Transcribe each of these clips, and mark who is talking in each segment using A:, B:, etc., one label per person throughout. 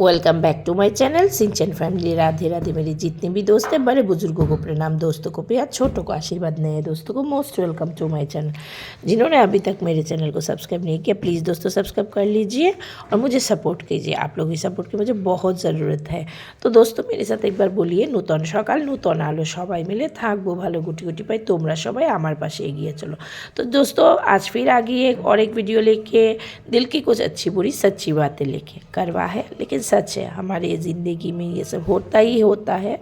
A: Welcome back to my channel Sinchan family. Radhe Radhe. मेरे जितने भी दोस्त हैं, बड़े बुजुर्गों को प्रणाम, दोस्तों को प्यार, छोटों को आशीर्वाद, नए दोस्तों को most welcome to my channel. जिन्होंने अभी तक मेरे चैनल को सब्सक्राइब नहीं किया, प्लीज़ दोस्तों सब्सक्राइब कर लीजिए और मुझे सपोर्ट कीजिए। आप लोगों की सपोर्ट की मुझे बहुत ज़रूरत है। तो दोस्तों मेरे साथ एक बार बोलिए, नूतन सकाल नूतन आलो, सबाई मिले थाकबो भालो, गुटी गुटी पाई तोमरा सबाई आमार पाशे एगिए चलो। तो दोस्तों आज फिर आ गई एक वीडियो लेके, दिल की कुछ अच्छी बुरी सच्ची बातें लेके। करवा है लेकिन सच है, हमारी ज़िंदगी में ये सब होता ही होता है।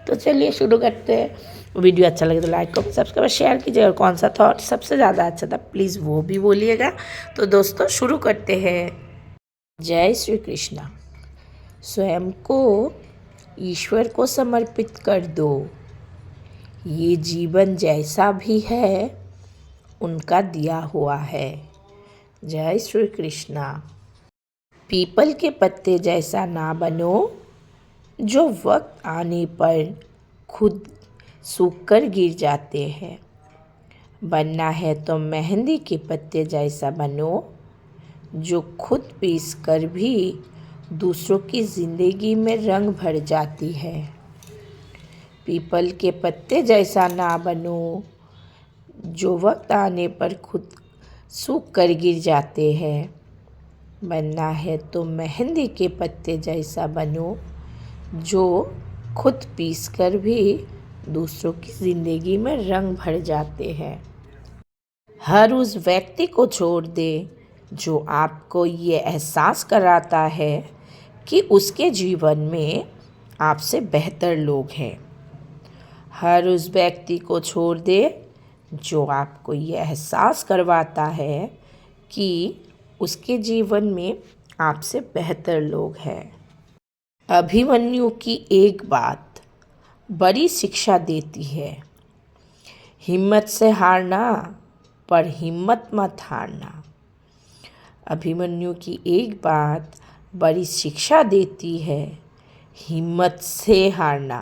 A: तो चलिए शुरू करते हैं। वीडियो अच्छा लगे तो लाइक कमेंट सब्सक्राइब शेयर कीजिए, और कौन सा थॉट सबसे ज़्यादा अच्छा था प्लीज़ वो भी बोलिएगा। तो दोस्तों शुरू करते हैं। जय श्री कृष्णा। स्वयं को ईश्वर को समर्पित कर दो, ये जीवन जैसा भी है उनका दिया हुआ है। जय श्री कृष्णा। पीपल के पत्ते जैसा ना बनो, जो वक्त आने पर खुद सूखकर गिर जाते हैं। बनना है तो मेहंदी के पत्ते जैसा बनो, जो खुद पीस कर भी दूसरों की ज़िंदगी में रंग भर जाती है। पीपल के पत्ते जैसा ना बनो, जो वक्त आने पर खुद सूख कर गिर जाते हैं। बनना है तो मेहंदी के पत्ते जैसा बनो, जो खुद पीस कर भी दूसरों की ज़िंदगी में रंग भर जाते हैं। हर उस व्यक्ति को छोड़ दे जो आपको ये एहसास कराता है कि उसके जीवन में आपसे बेहतर लोग हैं। हर उस व्यक्ति को छोड़ दे जो आपको ये एहसास करवाता है कि उसके जीवन में आपसे बेहतर लोग हैं। अभिमन्यु की एक बात बड़ी शिक्षा देती है, हिम्मत से हारना पर हिम्मत मत हारना। अभिमन्यु की एक बात बड़ी शिक्षा देती है, हिम्मत से हारना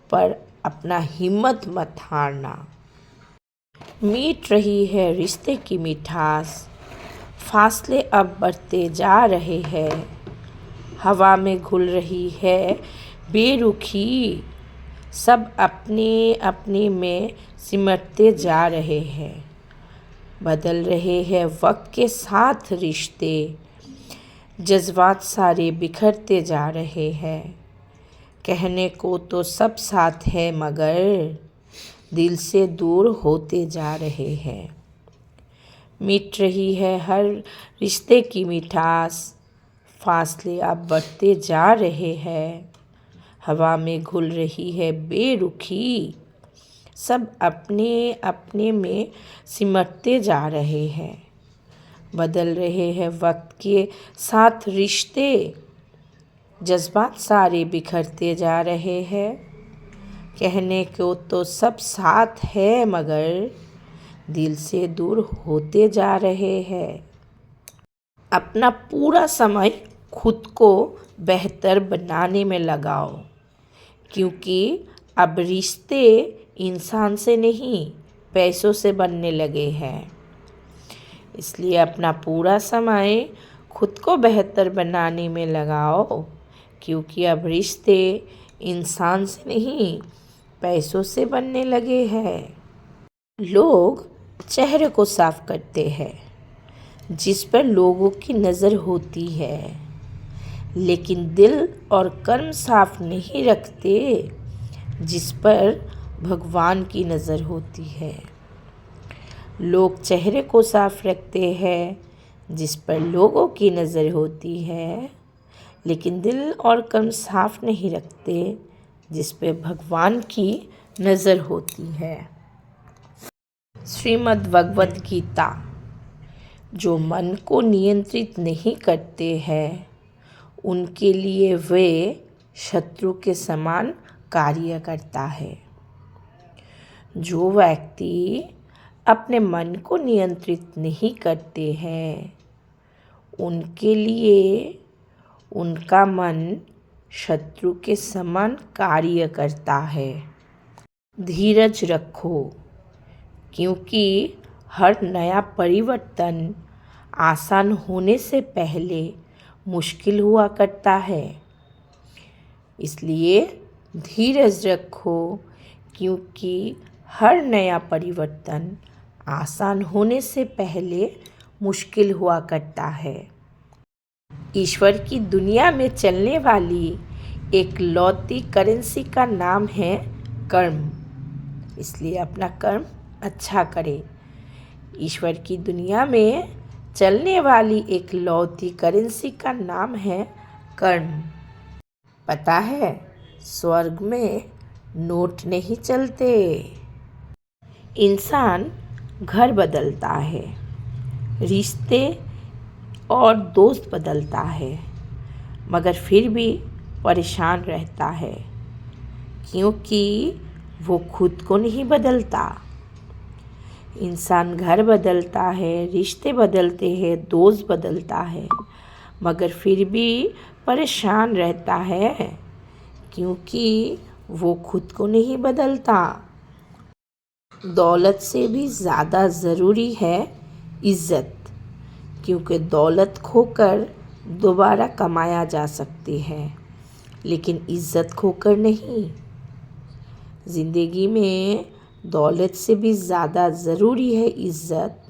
A: पर अपना हिम्मत मत हारना। मीट रही है रिश्ते की मिठास, फासले अब बढ़ते जा रहे हैं। हवा में घुल रही है बेरुखी, सब अपने अपने में सिमटते जा रहे हैं। बदल रहे हैं वक्त के साथ रिश्ते, जज्बात सारे बिखरते जा रहे हैं। कहने को तो सब साथ है मगर दिल से दूर होते जा रहे हैं। मिट रही है हर रिश्ते की मिठास, फासले अब बढ़ते जा रहे हैं। हवा में घुल रही है बेरुखी, सब अपने अपने में सिमटते जा रहे हैं। बदल रहे हैं वक्त के साथ रिश्ते, जज्बात सारे बिखरते जा रहे हैं। कहने को तो सब साथ है मगर दिल से दूर होते जा रहे हैं। अपना पूरा समय खुद को बेहतर बनाने में लगाओ, क्योंकि अब रिश्ते इंसान से नहीं पैसों से बनने लगे हैं। इसलिए अपना पूरा समय खुद को बेहतर बनाने में लगाओ, क्योंकि अब रिश्ते इंसान से नहीं पैसों से बनने लगे हैं। लोग चेहरे को साफ करते हैं जिस पर लोगों की नज़र होती है, लेकिन दिल और कर्म साफ नहीं रखते जिस पर भगवान की नज़र होती है। लोग चेहरे को साफ रखते हैं जिस पर लोगों की नज़र होती है, लेकिन दिल और कर्म साफ नहीं रखते जिस पर भगवान की नज़र होती है। श्रीमद् भगवत गीता। जो मन को नियंत्रित नहीं करते हैं उनके लिए वे शत्रु के समान कार्य करता है। जो व्यक्ति अपने मन को नियंत्रित नहीं करते हैं उनके लिए उनका मन शत्रु के समान कार्य करता है। धीरज रखो, क्योंकि हर नया परिवर्तन आसान होने से पहले मुश्किल हुआ करता है। इसलिए धीरज रखो, क्योंकि हर नया परिवर्तन आसान होने से पहले मुश्किल हुआ करता है। ईश्वर की दुनिया में चलने वाली एक लौती करेंसी का नाम है कर्म। इसलिए अपना कर्म अच्छा करें। ईश्वर की दुनिया में चलने वाली एक लौती करेंसी का नाम है कर्म। पता है, स्वर्ग में नोट नहीं चलते। इंसान घर बदलता है, रिश्ते और दोस्त बदलता है, मगर फिर भी परेशान रहता है, क्योंकि वो खुद को नहीं बदलता। इंसान घर बदलता है, रिश्ते बदलते हैं, दोस्त बदलता है, मगर फिर भी परेशान रहता है, क्योंकि वो खुद को नहीं बदलता। दौलत से भी ज़्यादा ज़रूरी है इज़्ज़त, क्योंकि दौलत खोकर दोबारा कमाया जा सकती है, लेकिन इज़्ज़त खोकर नहीं। ज़िंदगी में दौलत से भी ज़्यादा ज़रूरी है इज़्ज़त,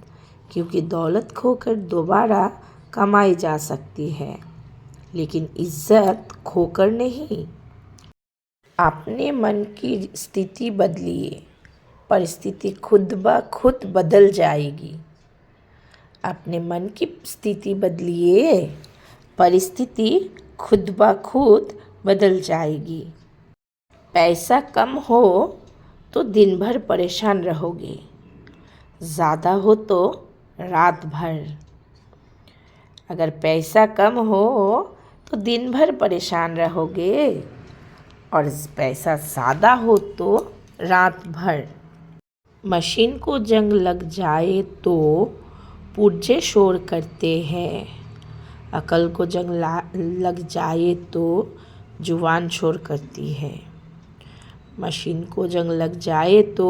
A: क्योंकि दौलत खोकर दोबारा कमाई जा सकती है, लेकिन इज़्ज़त खोकर नहीं। अपने मन की स्थिति बदलिए, परिस्थिति खुद ब खुद बदल जाएगी। अपने मन की स्थिति बदलिए, परिस्थिति खुद ब खुद बदल जाएगी। पैसा कम हो तो दिन भर परेशान रहोगे, ज़्यादा हो तो रात भर। अगर पैसा कम हो तो दिन भर परेशान रहोगे, और पैसा ज़्यादा हो तो रात भर। मशीन को जंग लग जाए तो पुर्जे शोर करते हैं, अकल को जंग लग जाए तो जुबान शोर करती है। मशीन को जंग लग जाए तो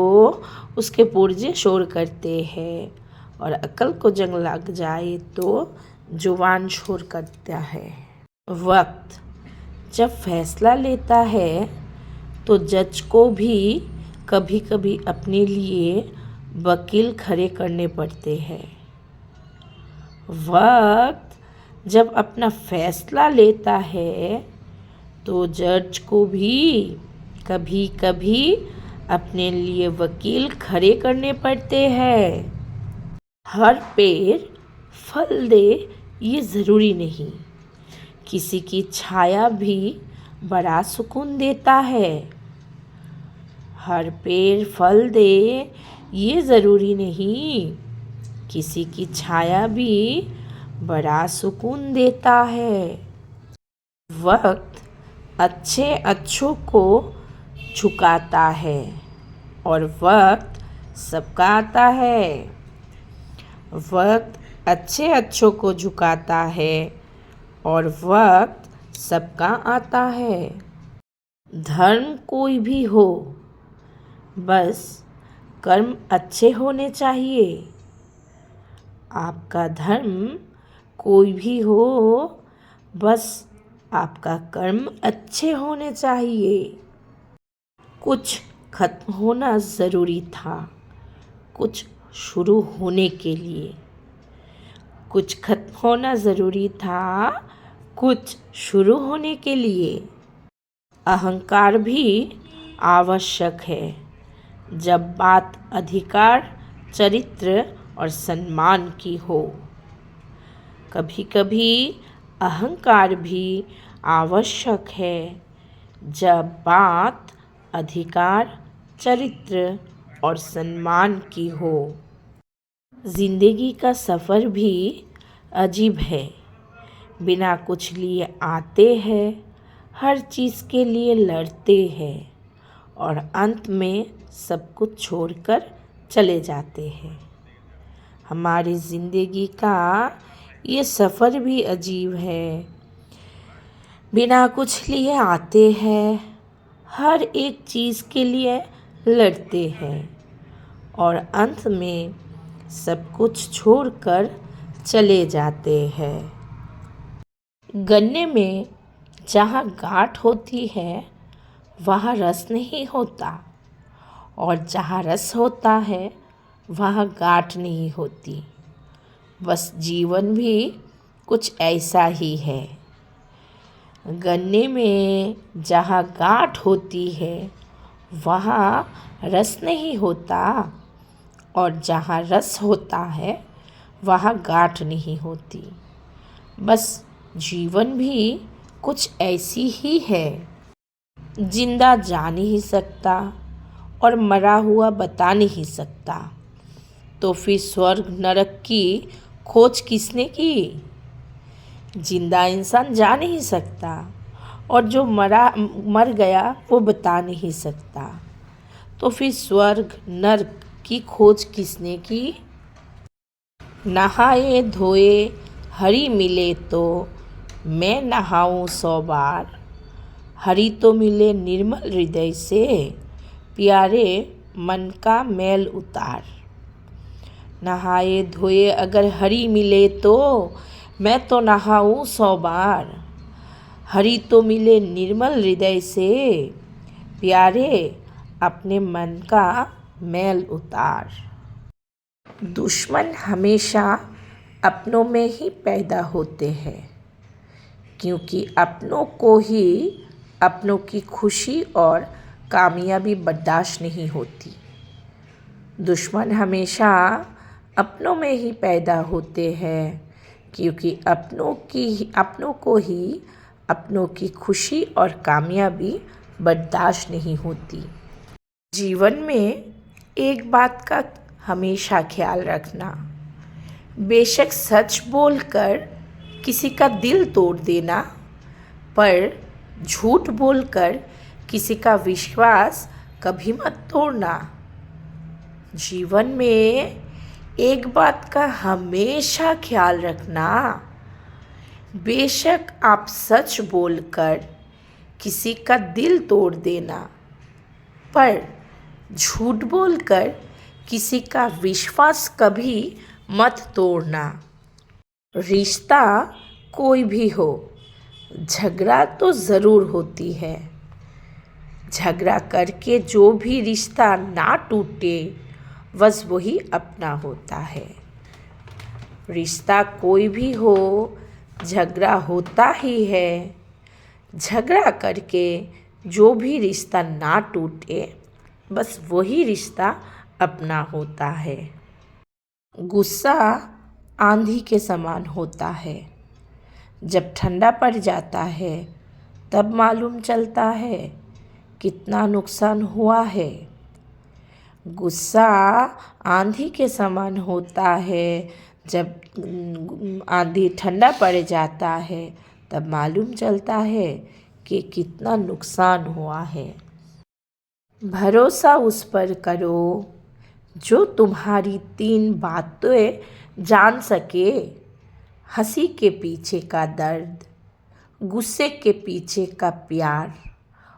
A: उसके पुर्जे शोर करते हैं, और अकल को जंग लग जाए तो जुबान शोर करता है। वक्त जब फैसला लेता है तो जज को भी कभी कभी अपने लिए वकील खड़े करने पड़ते हैं। वक्त जब अपना फैसला लेता है तो जज को भी कभी कभी अपने लिए वकील खड़े करने पड़ते हैं। हर पेड़ फल दे ये ज़रूरी नहीं, किसी की छाया भी बड़ा सुकून देता है। हर पेड़ फल दे ये ज़रूरी नहीं, किसी की छाया भी बड़ा सुकून देता है। वक्त अच्छों को झुकाता है, और वक्त सबका आता है। वक्त अच्छों को झुकाता है, और वक्त सबका आता है। धर्म कोई भी हो, बस कर्म अच्छे होने चाहिए। आपका धर्म कोई भी हो, बस आपका कर्म अच्छे होने चाहिए। कुछ खत्म होना ज़रूरी था, कुछ शुरू होने के लिए। कुछ खत्म होना ज़रूरी था, कुछ शुरू होने के लिए। अहंकार भी आवश्यक है, जब बात अधिकार, चरित्र और सम्मान की हो। कभी कभी अहंकार भी आवश्यक है, जब बात अधिकार, चरित्र और सम्मान की हो। जिंदगी का सफ़र भी अजीब है, बिना कुछ लिए आते हैं, हर चीज़ के लिए लड़ते हैं, और अंत में सब कुछ छोड़कर चले जाते हैं। हमारी ज़िंदगी का ये सफ़र भी अजीब है, बिना कुछ लिए आते हैं, हर एक चीज़ के लिए लड़ते हैं, और अंत में सब कुछ छोड़कर चले जाते हैं। गन्ने में जहाँ गांठ होती है वहाँ रस नहीं होता, और जहाँ रस होता है वहाँ गांठ नहीं होती। बस जीवन भी कुछ ऐसा ही है। गन्ने में जहाँ गांठ होती है वहाँ रस नहीं होता, और जहाँ रस होता है वहाँ गांठ नहीं होती। बस जीवन भी कुछ ऐसी ही है। जिंदा जा नहीं सकता और मरा हुआ बता नहीं सकता, तो फिर स्वर्ग नरक की खोज किसने की? जिंदा इंसान जा नहीं सकता और जो मर गया वो बता नहीं सकता, तो फिर स्वर्ग नरक की खोज किसने की? नहाए धोए हरि मिले तो मैं नहाऊं 100 बार। हरि तो मिले निर्मल हृदय से, प्यारे मन का मैल उतार। नहाए धोए अगर हरि मिले तो मैं तो नहाऊं 100 बार। हरि तो मिले निर्मल हृदय से, प्यारे अपने मन का मैल उतार। दुश्मन हमेशा अपनों में ही पैदा होते हैं, क्योंकि अपनों को ही अपनों की खुशी और कामयाबी बर्दाश्त नहीं होती। दुश्मन हमेशा अपनों में ही पैदा होते हैं, क्योंकि अपनों को ही अपनों की खुशी और कामयाबी बर्दाश्त नहीं होती। जीवन में एक बात का हमेशा ख्याल रखना, बेशक सच बोलकर किसी का दिल तोड़ देना, पर झूठ बोलकर किसी का विश्वास कभी मत तोड़ना। जीवन में एक बात का हमेशा ख्याल रखना, बेशक आप सच बोलकर किसी का दिल तोड़ देना, पर झूठ बोलकर किसी का विश्वास कभी मत तोड़ना। रिश्ता कोई भी हो, झगड़ा तो ज़रूर होती है। झगड़ा करके जो भी रिश्ता ना टूटे, बस वही अपना होता है। रिश्ता कोई भी हो, झगड़ा होता ही है। झगड़ा करके जो भी रिश्ता ना टूटे, बस वही रिश्ता अपना होता है। गुस्सा आंधी के समान होता है, जब ठंडा पड़ जाता है तब मालूम चलता है कितना नुकसान हुआ है। गुस्सा आंधी के समान होता है, जब आंधी ठंडा पड़ जाता है तब मालूम चलता है कि कितना नुकसान हुआ है। भरोसा उस पर करो जो तुम्हारी 3 बातें जान सके। हंसी के पीछे का दर्द, गुस्से के पीछे का प्यार,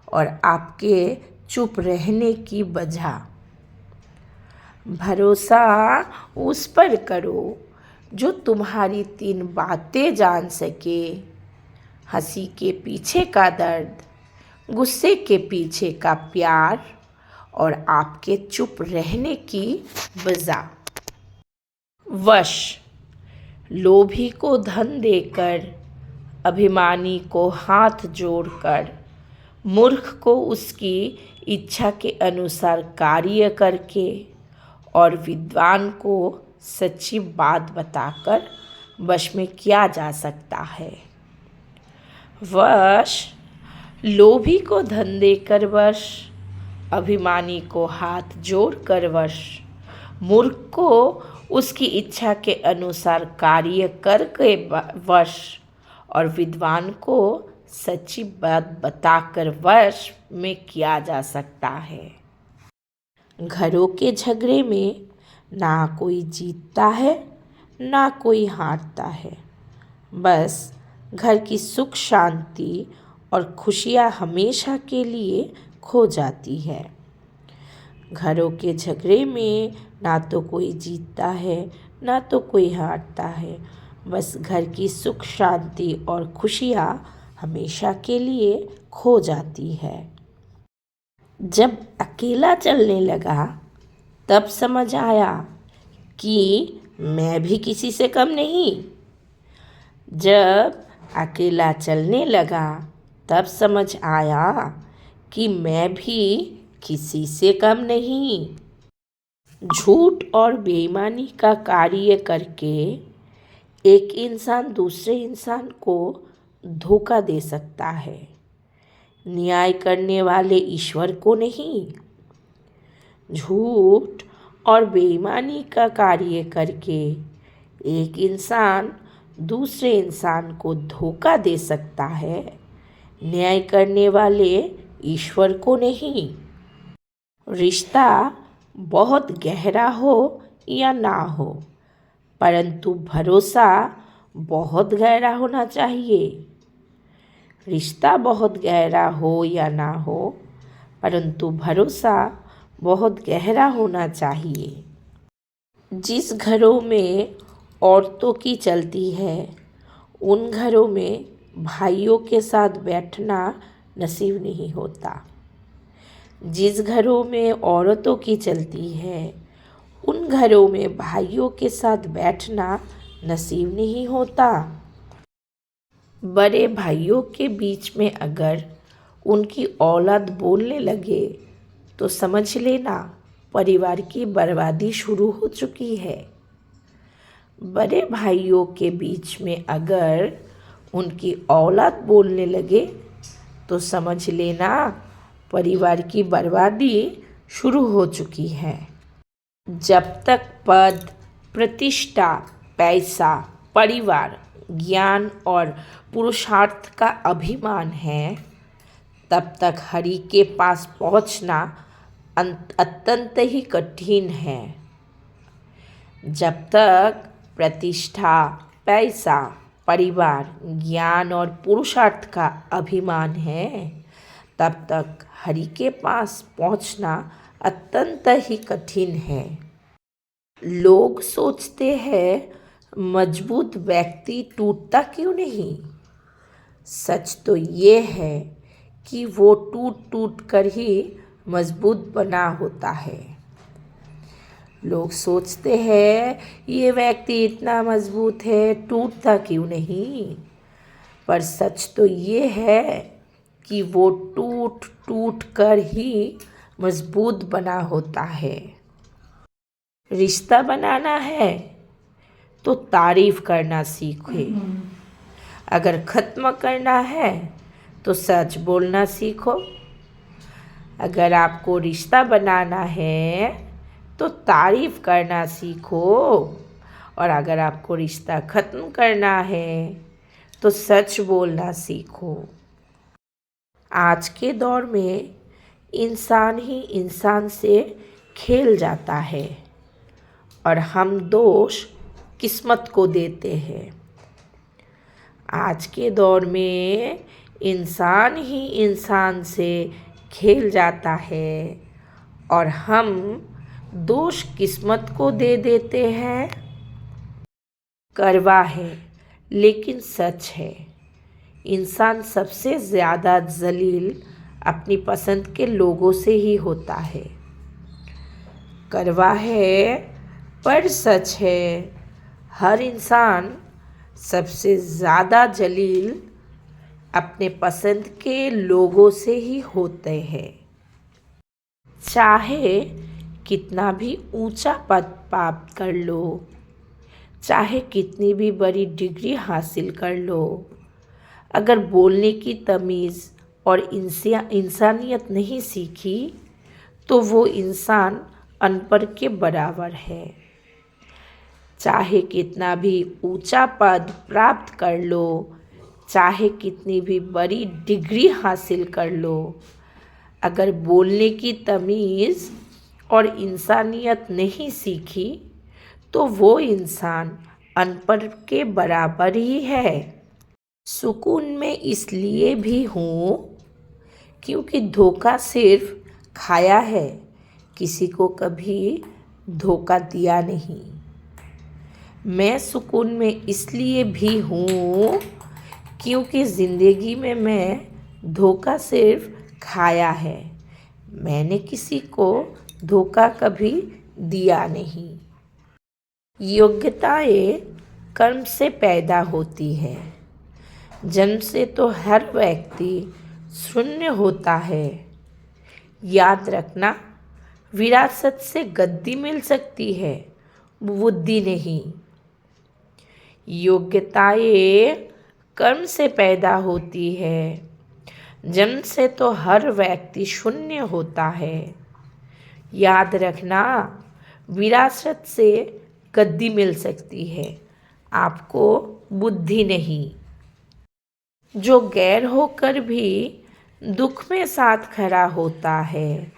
A: और आपके चुप रहने की वजह। भरोसा उस पर करो जो तुम्हारी 3 बातें जान सके। हंसी के पीछे का दर्द, गुस्से के पीछे का प्यार, और आपके चुप रहने की वजह। वश, लोभी को धन देकर, अभिमानी को हाथ जोड़कर, मूर्ख को उसकी इच्छा के अनुसार कार्य करके, और विद्वान को सच्ची बात बताकर वश में किया जा सकता है। वश, लोभी को धन देकर वश, अभिमानी को हाथ जोड़कर वश, मूर्ख को उसकी इच्छा के अनुसार कार्य करके वश, और विद्वान को सच्ची बात बताकर वश में किया जा सकता है। घरों के झगड़े में ना कोई जीतता है ना कोई हारता है, बस घर की सुख शांति और खुशियाँ हमेशा के लिए खो जाती है। घरों के झगड़े में ना तो कोई जीतता है ना तो कोई हारता है, बस घर की सुख शांति और खुशियाँ हमेशा के लिए खो जाती है। जब अकेला चलने लगा तब समझ आया कि मैं भी किसी से कम नहीं। जब अकेला चलने लगा तब समझ आया कि मैं भी किसी से कम नहीं। झूठ और बेईमानी का कार्य करके एक इंसान दूसरे इंसान को धोखा दे सकता है, न्याय करने वाले ईश्वर को नहीं। झूठ और बेईमानी का कार्य करके एक इंसान दूसरे इंसान को धोखा दे सकता है, न्याय करने वाले ईश्वर को नहीं। रिश्ता बहुत गहरा हो या ना हो, परंतु भरोसा बहुत गहरा होना चाहिए। रिश्ता बहुत गहरा हो या ना हो, परंतु भरोसा बहुत गहरा होना चाहिए। जिस घरों में औरतों की चलती है, उन घरों में भाइयों के साथ बैठना नसीब नहीं होता। जिस घरों में औरतों की चलती है, उन घरों में भाइयों के साथ बैठना नसीब नहीं होता। बड़े भाइयों के बीच में अगर उनकी औलाद बोलने लगे तो समझ लेना परिवार की बर्बादी शुरू हो चुकी है। बड़े भाइयों के बीच में अगर उनकी औलाद बोलने लगे तो समझ लेना परिवार की बर्बादी शुरू हो चुकी है। जब तक पद, प्रतिष्ठा, पैसा, परिवार, ज्ञान और पुरुषार्थ का अभिमान है, तब तक हरि के पास पहुंचना अत्यंत ही कठिन है। जब तक प्रतिष्ठा, पैसा, परिवार, ज्ञान और पुरुषार्थ का अभिमान है, तब तक हरि के पास पहुंचना अत्यंत ही कठिन है। लोग सोचते हैं मजबूत व्यक्ति टूटता क्यों नहीं। सच तो ये है कि वो टूट टूट कर ही मजबूत बना होता है। लोग सोचते हैं ये व्यक्ति इतना मजबूत है, टूटता क्यों नहीं। पर सच तो ये है कि वो टूट टूट कर ही मजबूत बना होता है। रिश्ता बनाना है तो तारीफ करना सीखे। अगर ख़त्म करना है तो सच बोलना सीखो। अगर आपको रिश्ता बनाना है तो तारीफ करना सीखो, और अगर आपको रिश्ता ख़त्म करना है तो सच बोलना सीखो। आज के दौर में इंसान ही इंसान से खेल जाता है और हम दोष किस्मत को देते हैं। आज के दौर में इंसान ही इंसान से खेल जाता है और हम दोष किस्मत को दे देते हैं। कड़वा है लेकिन सच है, इंसान सबसे ज़्यादा जलील अपनी पसंद के लोगों से ही होता है। कड़वा है पर सच है, हर इंसान सबसे ज़्यादा जलील अपने पसंद के लोगों से ही होते हैं। चाहे कितना भी ऊंचा पद प्राप्त कर लो, चाहे कितनी भी बड़ी डिग्री हासिल कर लो, अगर बोलने की तमीज़ और इंसानियत नहीं सीखी तो वो इंसान अनपढ़ के बराबर है। चाहे कितना भी ऊंचा पद प्राप्त कर लो, चाहे कितनी भी बड़ी डिग्री हासिल कर लो, अगर बोलने की तमीज़ और इंसानियत नहीं सीखी तो वो इंसान अनपढ़ के बराबर ही है। सुकून में इसलिए भी हूँ क्योंकि धोखा सिर्फ खाया है, किसी को कभी धोखा दिया नहीं। मैं सुकून में इसलिए भी हूँ क्योंकि ज़िंदगी में मैं धोखा सिर्फ खाया है, मैंने किसी को धोखा कभी दिया नहीं। योग्यताएं कर्म से पैदा होती है, जन्म से तो हर व्यक्ति शून्य होता है। याद रखना, विरासत से गद्दी मिल सकती है, बुद्धि नहीं। योग्यताएं कर्म से पैदा होती है, जन्म से तो हर व्यक्ति शून्य होता है। याद रखना, विरासत से गद्दी मिल सकती है, आपको बुद्धि नहीं। जो गैर होकर भी दुख में साथ खड़ा होता है,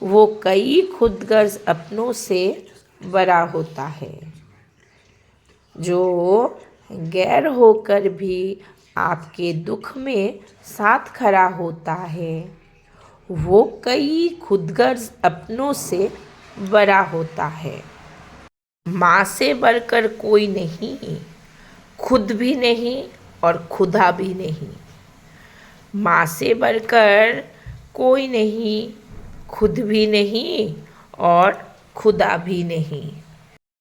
A: वो कई खुदगर्ज अपनों से बड़ा होता है। जो गैर होकर भी आपके दुख में साथ खड़ा होता है, वो कई खुदगर्ज अपनों से बड़ा होता है। माँ से बढ़कर कोई नहीं, खुद भी नहीं और खुदा भी नहीं। माँ से बढ़कर कोई नहीं, खुद भी नहीं और खुदा भी नहीं।